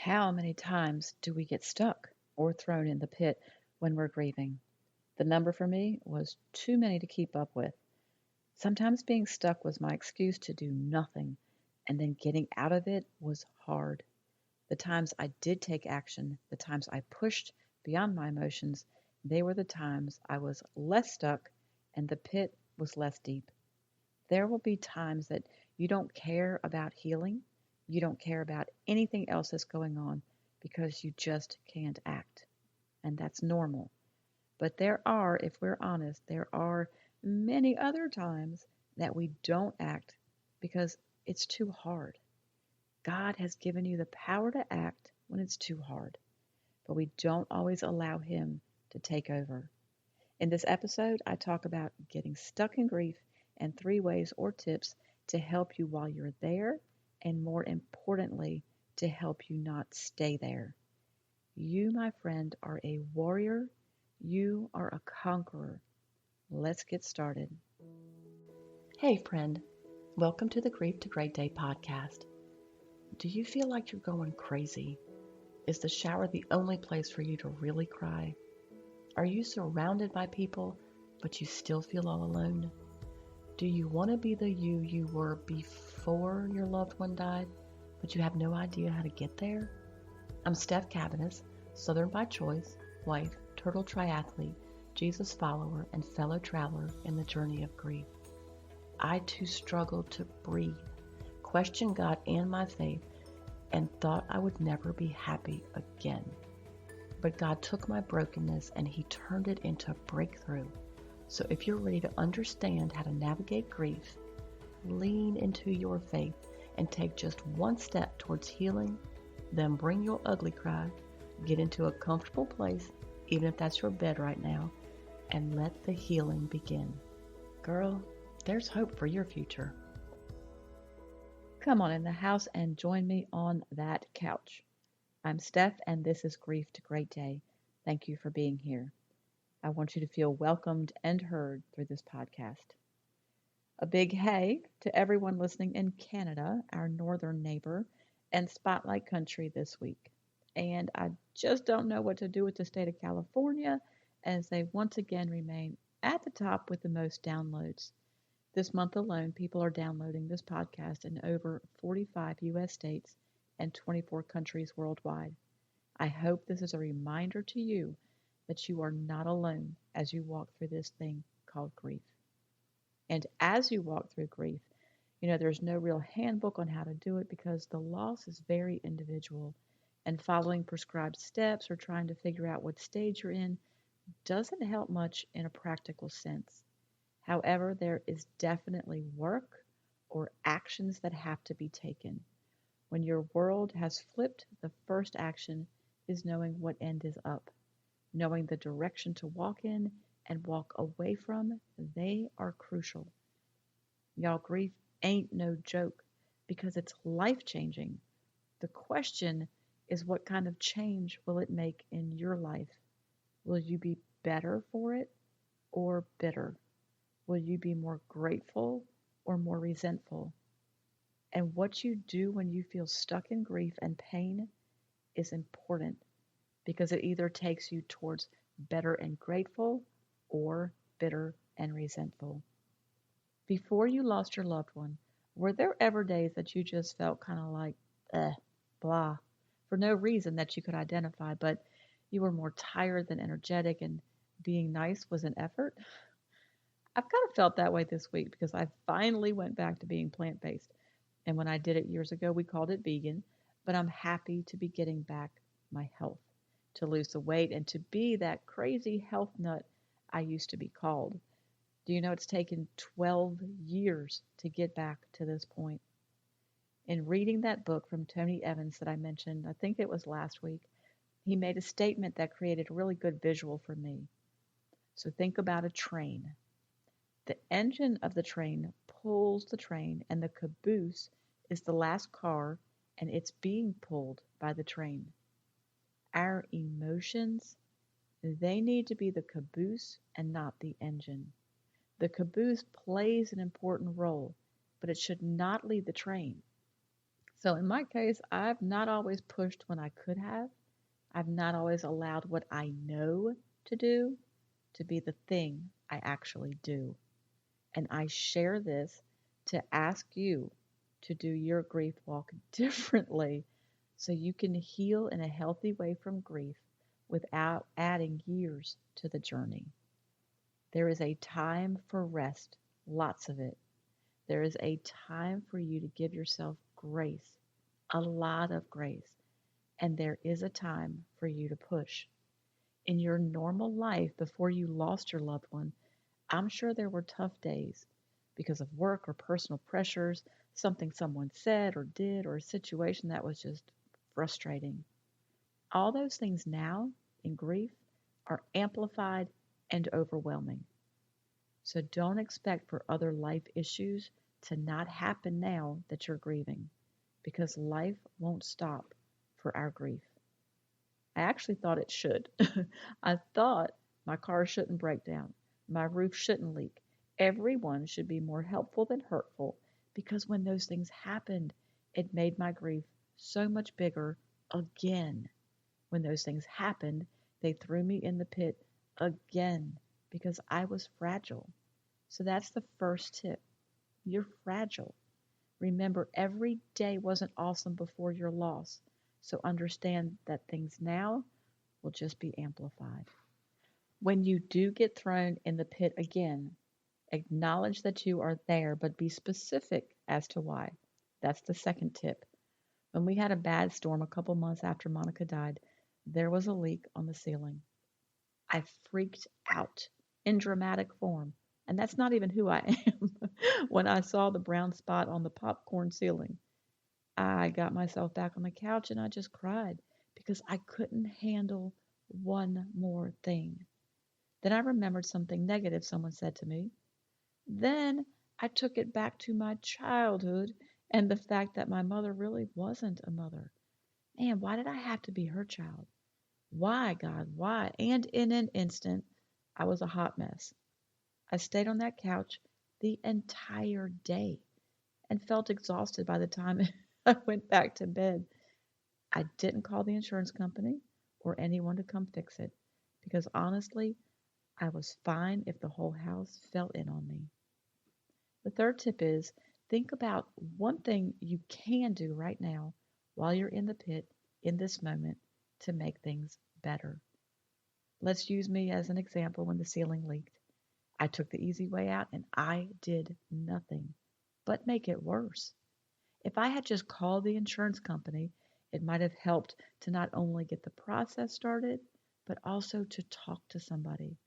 How many times do we get stuck or thrown in the pit when we're grieving? The number for me was too many to keep up with. Sometimes being stuck was my excuse to do nothing, and then getting out of it was hard. The times I did take action, the times I pushed beyond my emotions, they were the times I was less stuck and the pit was less deep. There will be times that you don't care about healing, you don't care about anything else that's going on because you just can't act. And that's normal. But there are, if we're honest, there are many other times that we don't act because it's too hard. God has given you the power to act when it's too hard, but we don't always allow Him to take over. In this episode, I talk about getting stuck in grief and three ways or tips to help you while you're there, and more importantly, to help you not stay there. You, my friend, are a warrior. You are a conqueror. Let's get started. Hey, friend. Welcome to the Grief to Great Day podcast. Do you feel like you're going crazy? Is the shower the only place for you to really cry? Are you surrounded by people, but you still feel all alone? Do you want to be the you were before your loved one died, but you have no idea how to get there? I'm Steph Cabanis, Southern by choice, wife, turtle triathlete, Jesus follower, and fellow traveler in the journey of grief. I too struggled to breathe, questioned God and my faith, and thought I would never be happy again. But God took my brokenness and He turned it into breakthrough. So if you're ready to understand how to navigate grief, lean into your faith and take just one step towards healing, then bring your ugly cry, get into a comfortable place, even if that's your bed right now, and let the healing begin. Girl, there's hope for your future. Come on in the house and join me on that couch. I'm Steph, and this is Grief to Great Day. Thank you for being here. I want you to feel welcomed and heard through this podcast. A big hey to everyone listening in Canada, our northern neighbor, and Spotlight Country this week. And I just don't know what to do with the state of California as they once again remain at the top with the most downloads. This month alone, people are downloading this podcast in over 45 US states and 24 countries worldwide. I hope this is a reminder to you that you are not alone as you walk through this thing called grief. And as you walk through grief, there's no real handbook on how to do it because the loss is very individual, and following prescribed steps or trying to figure out what stage you're in doesn't help much in a practical sense. However, there is definitely work or actions that have to be taken. When your world has flipped, the first action is knowing what end is up, knowing the direction to walk in and walk away from. They are crucial. Y'all, grief ain't no joke because it's life changing. The question is, what kind of change will it make in your life? Will you be better for it or bitter? Will you be more grateful or more resentful? And what you do when you feel stuck in grief and pain is important because it either takes you towards better and grateful or bitter and resentful. Before you lost your loved one, were there ever days that you just felt kind of like, blah, for no reason that you could identify, but you were more tired than energetic and being nice was an effort? I've kind of felt that way this week because I finally went back to being plant based. And when I did it years ago, we called it vegan. But I'm happy to be getting back my health, to lose the weight, and to be that crazy health nut I used to be called. Do you know it's taken 12 years to get back to this point? In reading that book from Tony Evans that I mentioned, I think it was last week, he made a statement that created a really good visual for me. So think about a train. The engine of the train pulls the train, and the caboose is the last car, and it's being pulled by the train. Our emotions, they need to be the caboose and not the engine. The caboose plays an important role, but it should not lead the train. So in my case, I've not always pushed when I could have. I've not always allowed what I know to do to be the thing I actually do. And I share this to ask you to do your grief walk differently so you can heal in a healthy way from grief without adding years to the journey. There is a time for rest, lots of it. There is a time for you to give yourself grace, a lot of grace. And there is a time for you to push. In your normal life before you lost your loved one, I'm sure there were tough days because of work or personal pressures, something someone said or did, or a situation that was just frustrating. All those things now in grief are amplified and overwhelming. So don't expect for other life issues to not happen now that you're grieving because life won't stop for our grief. I actually thought it should. I thought my car shouldn't break down, my roof shouldn't leak. Everyone should be more helpful than hurtful because when those things happened, it made my grief so much bigger again. When those things happened, they threw me in the pit again because I was fragile. So that's the first tip. You're fragile. Remember, every day wasn't awesome before your loss. So understand that things now will just be amplified. When you do get thrown in the pit again, acknowledge that you are there, but be specific as to why. That's the second tip. When we had a bad storm a couple months after Monica died, there was a leak on the ceiling. I freaked out in dramatic form. And that's not even who I am. When I saw the brown spot on the popcorn ceiling, I got myself back on the couch and I just cried because I couldn't handle one more thing. Then I remembered something negative someone said to me. Then I took it back to my childhood and the fact that my mother really wasn't a mother. Man, why did I have to be her child? Why, God, why? And in an instant, I was a hot mess. I stayed on that couch the entire day and felt exhausted by the time I went back to bed. I didn't call the insurance company or anyone to come fix it because honestly, I was fine if the whole house fell in on me. The third tip is think about one thing you can do right now while you're in the pit in this moment to make things better. Let's use me as an example when the ceiling leaked. I took the easy way out and I did nothing but make it worse. If I had just called the insurance company, it might have helped to not only get the process started, but also to talk to somebody.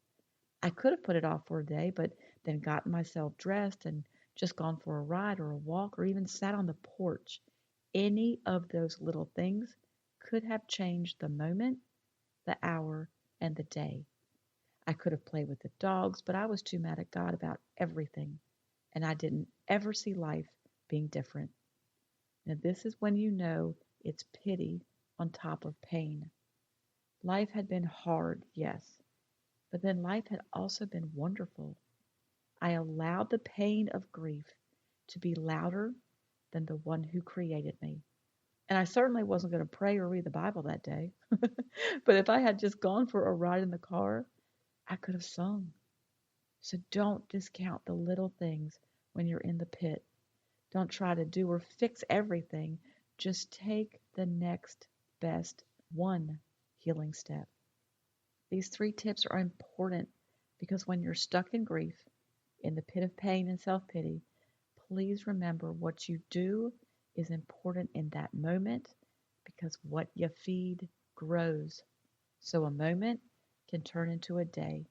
I could have put it off for a day, but then gotten myself dressed and just gone for a ride or a walk or even sat on the porch. Any of those little things could have changed the moment, the hour, and the day. I could have played with the dogs, but I was too mad at God about everything, and I didn't ever see life being different. Now, this is when you know it's pity on top of pain. Life had been hard, yes, but then life had also been wonderful. I allowed the pain of grief to be louder than the one who created me. And I certainly wasn't going to pray or read the Bible that day. But if I had just gone for a ride in the car, I could have sung. So don't discount the little things when you're in the pit. Don't try to do or fix everything. Just take the next best one healing step. These three tips are important because when you're stuck in grief, in the pit of pain and self pity, please remember what you do is important in that moment because what you feed grows. So a moment can turn into a day,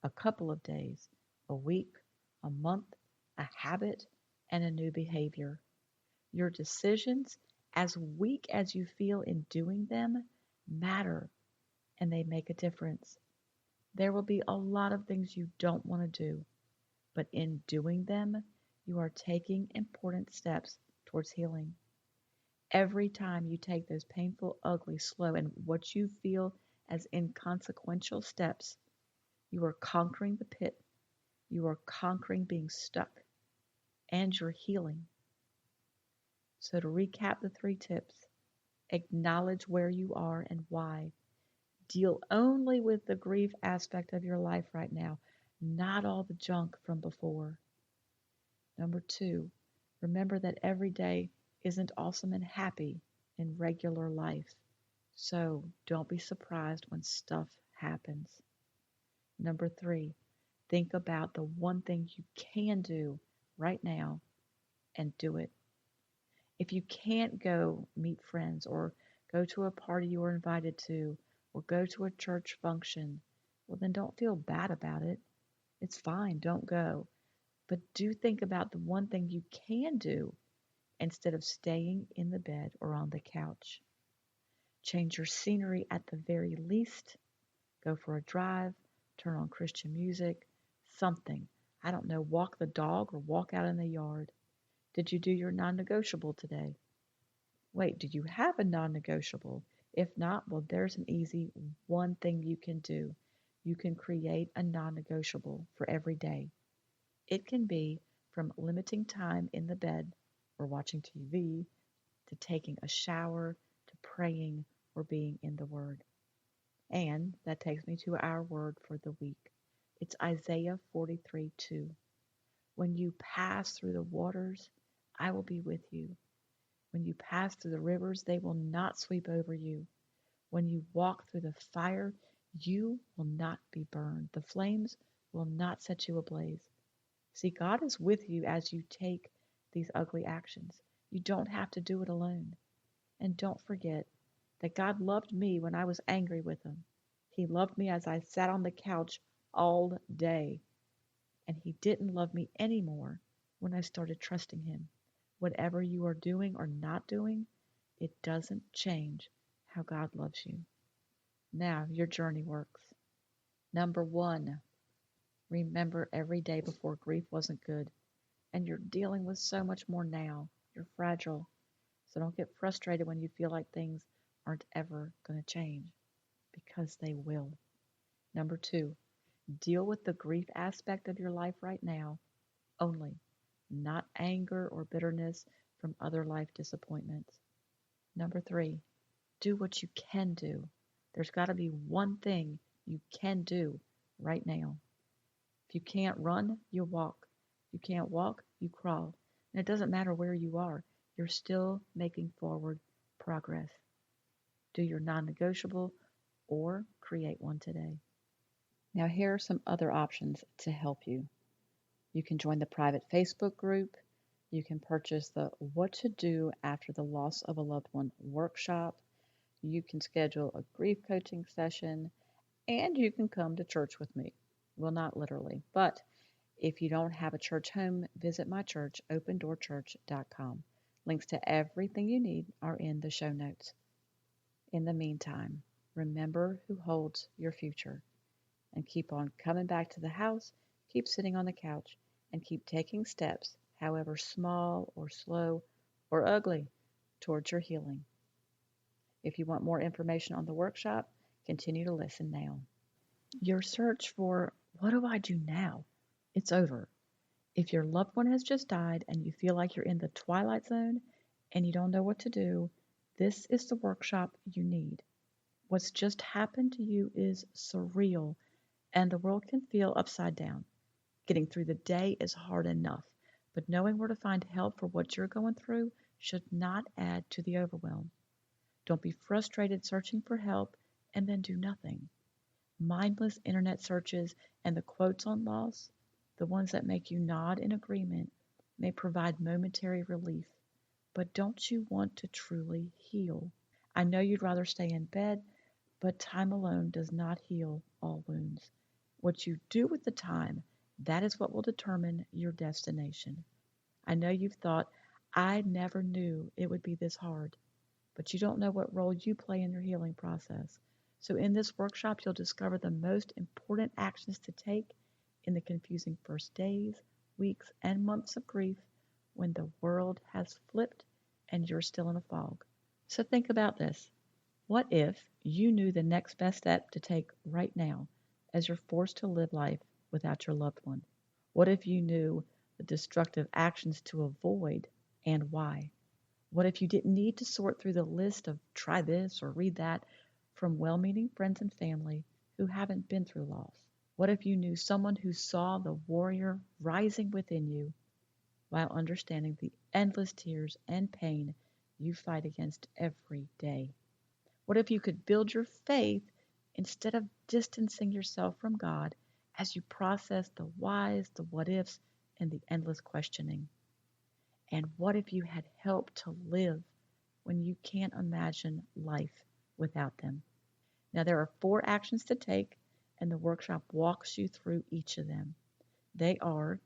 a couple of days, a week, a month, a habit, and a new behavior. Your decisions, as weak as you feel in doing them, matter and they make a difference. There will be a lot of things you don't want to do, but in doing them, you are taking important steps towards healing. Every time you take those painful, ugly, slow, and what you feel as inconsequential steps, you are conquering the pit. You are conquering being stuck, and you're healing. So, to recap the three tips: acknowledge where you are and why. Deal only with the grief aspect of your life right now, not all the junk from before. Number two, remember that every day isn't awesome and happy in regular life. So don't be surprised when stuff happens. Number three, think about the one thing you can do right now and do it. If you can't go meet friends or go to a party you were invited to or go to a church function, well, then don't feel bad about it. It's fine, don't go. But do think about the one thing you can do instead of staying in the bed or on the couch. Change your scenery at the very least. Go for a drive, turn on Christian music, something. I don't know, walk the dog or walk out in the yard. Did you do your non negotiable today? Wait, do you have a non negotiable? If not, well, there's an easy one thing you can do. You can create a non negotiable for every day. It can be from limiting time in the bed or watching TV to taking a shower to praying or being in the Word. And that takes me to our word for the week. It's Isaiah 43:2. When you pass through the waters, I will be with you. When you pass through the rivers, they will not sweep over you. When you walk through the fire, you will not be burned. The flames will not set you ablaze. See, God is with you as you take these ugly actions. You don't have to do it alone. And don't forget that God loved me when I was angry with him. He loved me as I sat on the couch all day. And he didn't love me anymore when I started trusting him. Whatever you are doing or not doing, it doesn't change how God loves you. Now, your journey works. Number one, remember every day before grief wasn't good. And you're dealing with so much more now. You're fragile. So don't get frustrated when you feel like things aren't ever going to change, because they will. Number two, deal with the grief aspect of your life right now only, not anger or bitterness from other life disappointments. Number three, do what you can do. There's got to be one thing you can do right now. If you can't run, you walk. If you can't walk, you crawl. And it doesn't matter where you are, you're still making forward progress. Do your non negotiable or create one today. Now, here are some other options to help you. You can join the private Facebook group. You can purchase the What to Do After the Loss of a Loved One workshop. You can schedule a grief coaching session, and you can come to church with me. Well, not literally, but if you don't have a church home, visit my church, opendoorchurch.com. Links to everything you need are in the show notes. In the meantime, remember who holds your future and keep on coming back to the house, keep sitting on the couch, and keep taking steps, however small or slow or ugly, towards your healing. If you want more information on the workshop, continue to listen now. Your search for what do I do now? It's over. If your loved one has just died and you feel like you're in the twilight zone and you don't know what to do, this is the workshop you need. What's just happened to you is surreal, and the world can feel upside down. Getting through the day is hard enough, but knowing where to find help for what you're going through should not add to the overwhelm. Don't be frustrated searching for help and then do nothing. Mindless internet searches and the quotes on loss, the ones that make you nod in agreement, may provide momentary relief, but don't you want to truly heal? I know you'd rather stay in bed, but time alone does not heal all wounds. What you do with the time, that is what will determine your destination. I know you've thought, I never knew it would be this hard, but you don't know what role you play in your healing process. So in this workshop, you'll discover the most important actions to take in the confusing first days, weeks, and months of grief when the world has flipped and you're still in a fog. So think about this. What if you knew the next best step to take right now as you're forced to live life without your loved one? What if you knew the destructive actions to avoid and why? What if you didn't need to sort through the list of try this or read that from well meaning friends and family who haven't been through loss? What if you knew someone who saw the warrior rising within you while understanding the endless tears and pain you fight against every day? What if you could build your faith instead of distancing yourself from God as you process the whys, the what ifs, and the endless questioning? And what if you had help to live when you can't imagine life without them? Now, there are 4 actions to take, and the workshop walks you through each of them. They are: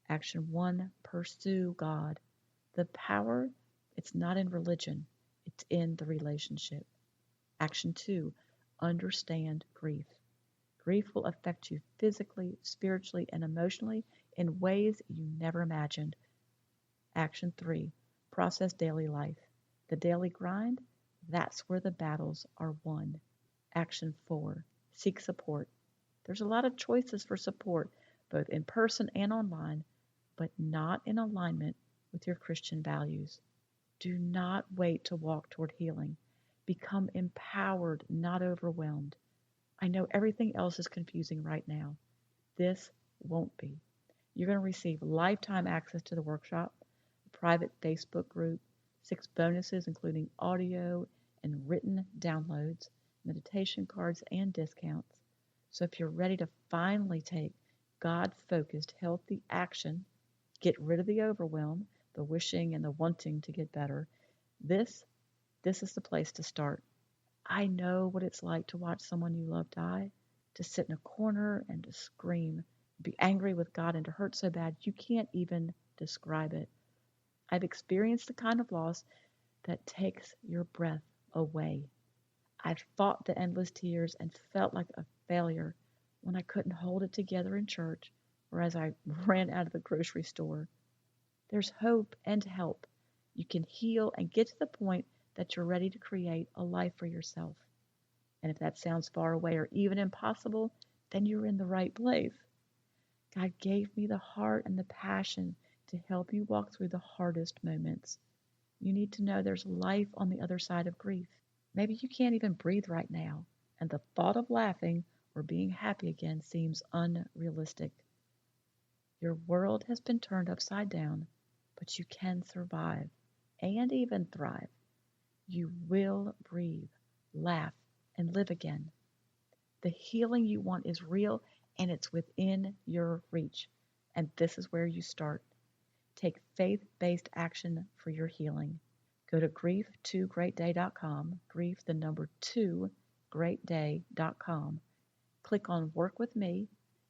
action 1, pursue God. The power, it's not in religion, it's in the relationship. Action 2, understand grief. Grief will affect you physically, spiritually, and emotionally in ways you never imagined. Action 3, process daily life. The daily grind, that's where the battles are won. Action 4, seek support. There's a lot of choices for support, both in person and online, but not in alignment with your Christian values. Do not wait to walk toward healing. Become empowered, not overwhelmed. I know everything else is confusing right now. This won't be. You're going to receive lifetime access to the workshop, a private Facebook group, 6 bonuses, including audio and written downloads, meditation cards, and discounts. So if you're ready to finally take God-focused, healthy action, get rid of the overwhelm, the wishing and the wanting to get better, this is the place to start. I know what it's like to watch someone you love die, to sit in a corner and to scream, be angry with God, and to hurt so bad you can't even describe it. I've experienced the kind of loss that takes your breath away. I've fought the endless tears and felt like a failure when I couldn't hold it together in church or as I ran out of the grocery store. There's hope and help. You can heal and get to the point that you're ready to create a life for yourself. And if that sounds far away or even impossible, then you're in the right place. God gave me the heart and the passion to help you walk through the hardest moments. You need to know there's life on the other side of grief. Maybe you can't even breathe right now, and the thought of laughing or being happy again seems unrealistic. Your world has been turned upside down, but you can survive and even thrive. You will breathe, laugh, and live again. The healing you want is real and it's within your reach. And this is where you start. Take faith-based action for your healing. Go to grief2greatday.com, grief the number 2 greatday.com. Click on Work with Me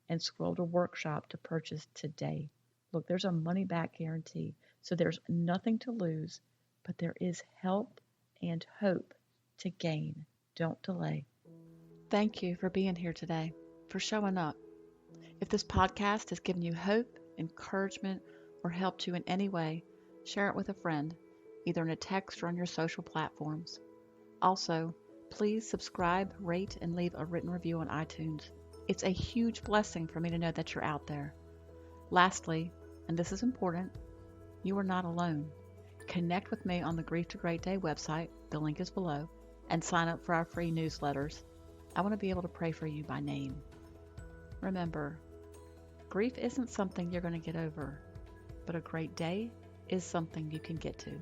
and scroll to Workshop to purchase today. Look, there's a money-back guarantee, so there's nothing to lose, but there is help and hope to gain. Don't delay. Thank you for being here today, for showing up. If this podcast has given you hope, encouragement, or helped you in any way, share it with a friend, either in a text or on your social platforms. Also, please subscribe, rate, and leave a written review on iTunes. It's a huge blessing for me to know that you're out there. Lastly, and this is important, you are not alone. Connect with me on the Grief to Great Day website, the link is below, and sign up for our free newsletters. I want to be able to pray for you by name. Remember, grief isn't something you're going to get over, but a great day is something you can get to.